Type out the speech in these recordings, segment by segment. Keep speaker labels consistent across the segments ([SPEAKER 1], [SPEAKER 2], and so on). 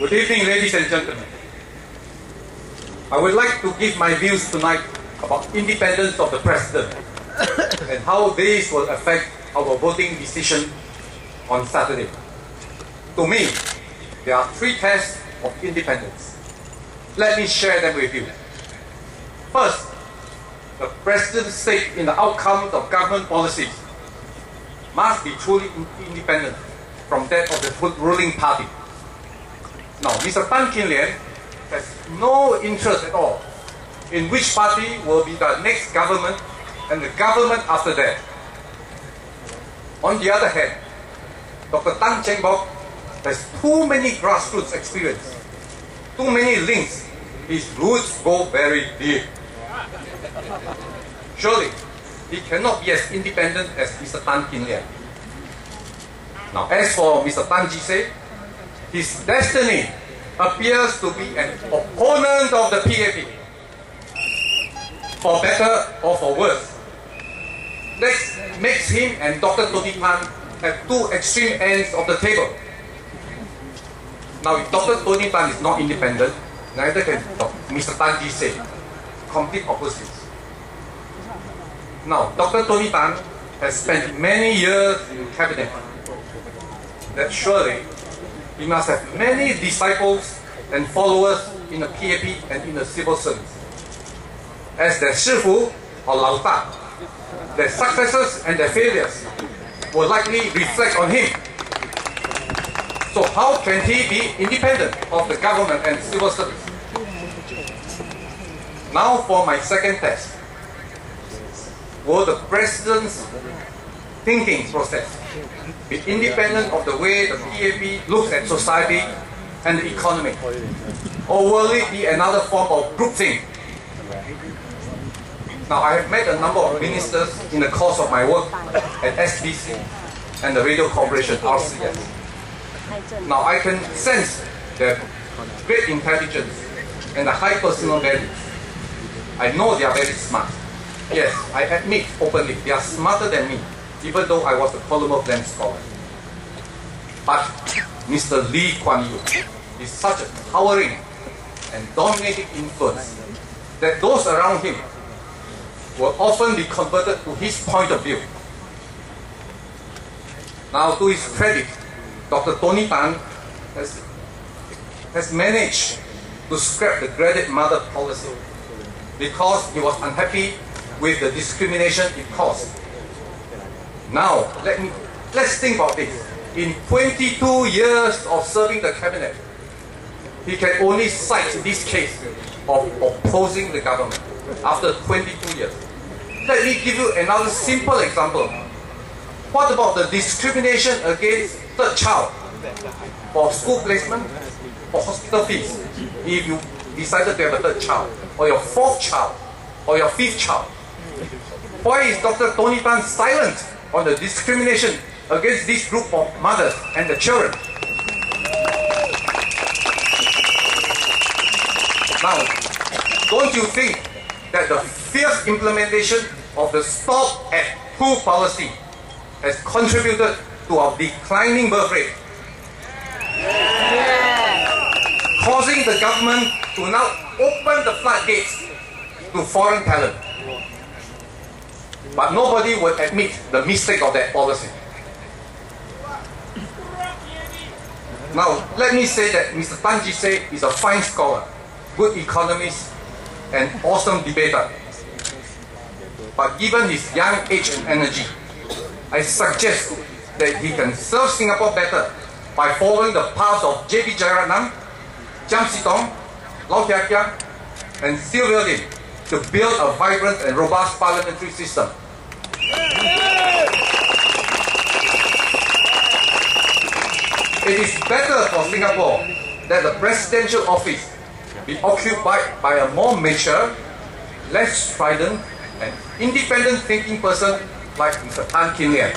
[SPEAKER 1] Good evening, ladies and gentlemen. I would like to give my views tonight about independence of the President and how this will affect our voting decision on Saturday. To me, there are three tests of independence. Let me share them with you. First, the President's stake in the outcomes of government policies must be truly independent from that of the ruling party. Now, Mr. Tan Kin Lian has no interest at all in which party will be the next government and the government after that. On the other hand, Dr. Tan Cheng Bock has too many grassroots experience, too many links. His roots go very deep. Surely, he cannot be as independent as Mr. Tan Kin Lian. Now, as for Mr. Tan Ji Se, his destiny appears to be an opponent of the PAP. For better or for worse, this makes him and Dr. Tony Tan have two extreme ends of the table. Now, if Dr. Tony Tan is not independent, neither can Mr. Tan Ji Se. Complete opposites. Now, Dr. Tony Tan has spent many years in cabinet. That surely he must have many disciples and followers in the PAP and in the civil service. As their Shifu or Lao Da, their successes and their failures will likely reflect on him. So how can he be independent of the government and civil service? Now for my second test. Will the President's thinking process be independent of the way the PAP looks at society and the economy? Or will it be another form of groupthink? Now, I have met a number of ministers in the course of my work at SBC and the Radio Corporation, RCS. Now, I can sense their great intelligence and the high personal values. I know they are very smart. Yes, I admit openly, they are smarter than me, even though I was a Commonwealth Land scholar. But Mr. Lee Kuan Yew is such a towering and dominating influence that those around him will often be converted to his point of view. Now, to his credit, Dr. Tony Tan has managed to scrap the graded mother policy because he was unhappy with the discrimination it caused. Now, let's think about this. In 22 years of serving the cabinet, he can only cite this case of opposing the government after 22 years. Let me give you another simple example. What about the discrimination against third child for school placement or hospital fees if you decided to have a third child, or your fourth child, or your fifth child? Why is Dr. Tony Tan silent on the discrimination against this group of mothers and the children? Now, don't you think that the fierce implementation of the Stop at 2 policy has contributed to our declining birth rate? Causing the government to now open the floodgates to foreign talent. But nobody will admit the mistake of that policy. Now, let me say that Mr. Tan Ji Se is a fine scholar, good economist, and awesome debater. But given his young age and energy, I suggest that he can serve Singapore better by following the paths of J.B. Jeyaretnam, Chiam See Tong, Lau Tia Kiang, and Sylvia Lim to build a vibrant and robust parliamentary system. It is better for Singapore that the presidential office be occupied by a more mature, less strident, and independent thinking person like Mr. Tan Kin Lian.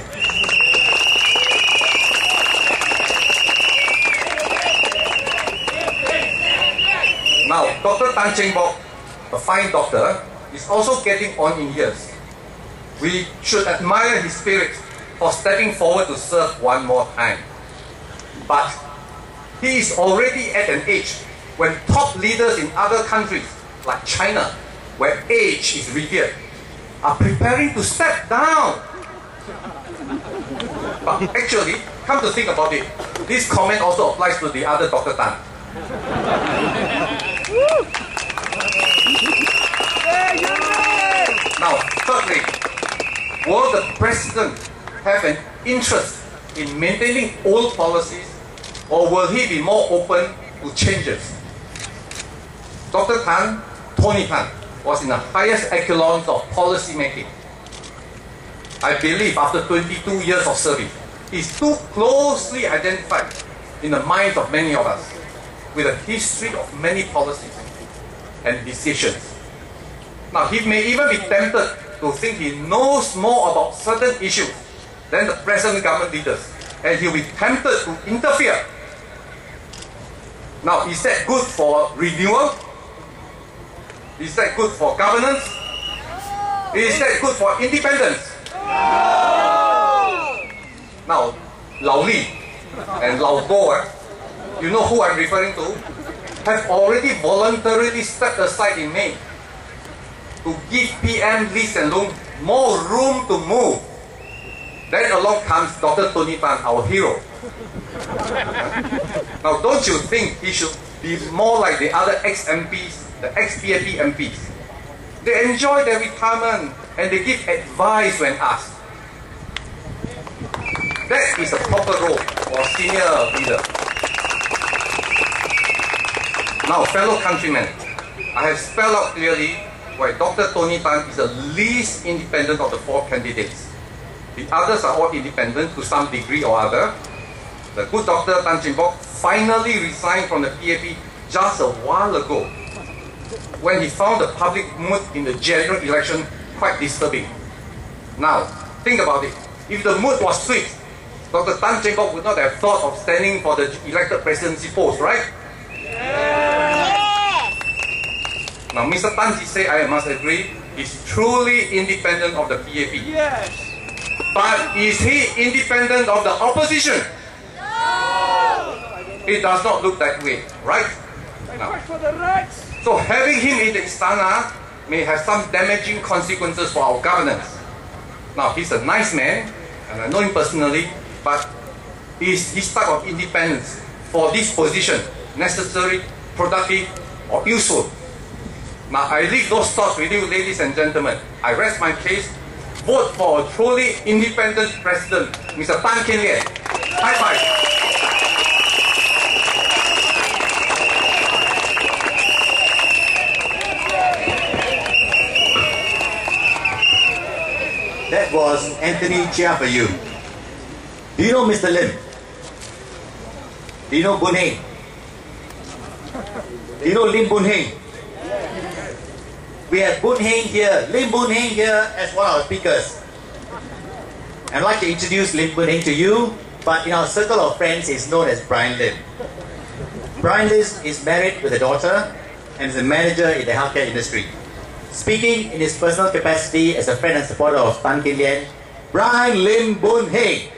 [SPEAKER 1] Now, Dr. Tan Cheng Bock, a fine doctor, is also getting on in years. We should admire his spirit for stepping forward to serve one more time. But he is already at an age when top leaders in other countries, like China, where age is revered, are preparing to step down. But actually, come to think about it, this comment also applies to the other Dr. Tan. Now, thirdly, will the president have an interest in maintaining old policies, or will he be more open to changes? Dr. Tan, Tony Tan, was in the highest echelons of policy making. I believe after 22 years of service, he's too closely identified in the minds of many of us with a history of many policies and decisions. Now, he may even be tempted to think he knows more about certain issues than the present government leaders, and he'll be tempted to interfere. Now, is that good for renewal? Is that good for governance? Is that good for independence? Now, Lao Li and Lao Go, you know who I'm referring to, have already voluntarily stepped aside in May to give PM Lee Hsien Loong more room to move. Then along comes Dr. Tony Tan, our hero. Now, don't you think he should be more like the other ex-MPs, the ex-PAP MPs? They enjoy their retirement and they give advice when asked. That is a proper role for a senior leader. Now, fellow countrymen, I have spelled out clearly why Dr. Tony Tan is the least independent of the four candidates. The others are all independent to some degree or other. The good Dr. Tan Cheng Bock finally resigned from the PAP just a while ago when he found the public mood in the general election quite disturbing. Now, think about it. If the mood was sweet, Dr. Tan Cheng Bock would not have thought of standing for the elected presidency post, right? Now, Mr. Tan Ji say, I must agree, is truly independent of the PAP.
[SPEAKER 2] Yes.
[SPEAKER 1] But is he independent of the opposition?
[SPEAKER 2] No.
[SPEAKER 1] It does not look that way, right?
[SPEAKER 2] Now, for the rights.
[SPEAKER 1] So having him in the Istana may have some damaging consequences for our governance. Now, he's a nice man, and I know him personally, but is his type of independence for this position necessary, productive, or useful? Now, I leave those thoughts with you, ladies and gentlemen. I rest my case. Vote for a truly independent president, Mr. Tan Kin Lian. High five.
[SPEAKER 3] That was Anthony Chia for you. Do you know Mr. Lim? Do you know Boon Heng? Do you know Lim Boon Heng? We have Boon Heng here, Lim Boon Heng here as one of our speakers. I'd like to introduce Lim Boon Heng to you, but in our circle of friends he's known as Brian Lim. Brian Lim is married with a daughter and is a manager in the healthcare industry. Speaking in his personal capacity as a friend and supporter of Tan Kin Lian, Brian Lim Boon Heng.